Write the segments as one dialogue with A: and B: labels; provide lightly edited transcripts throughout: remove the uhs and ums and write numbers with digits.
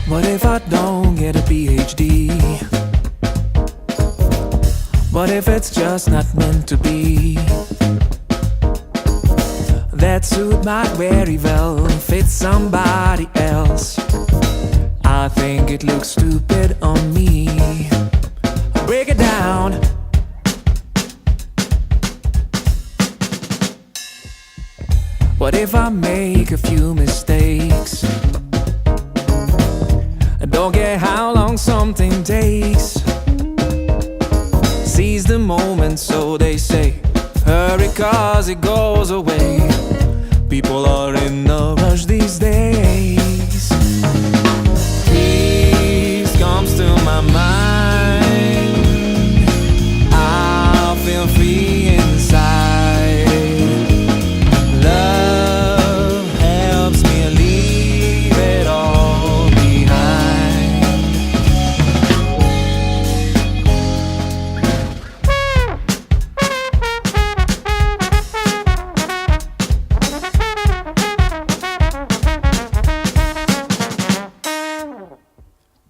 A: What if I don't get a PhD? What if it's just not meant to be? That suit might very well fit somebody else. I think it looks stupid on me. Break it down. What if I make a few mistakes? I don't care how long something takes. Seize the moment, so they say. Hurry, cause it goes away. People are in a rush these days. Peace comes to my mind. I feel free inside. Love helps me leave it all behind.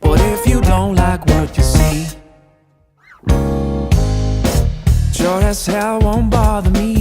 A: But if you don't like what you see, sure as hell won't bother me.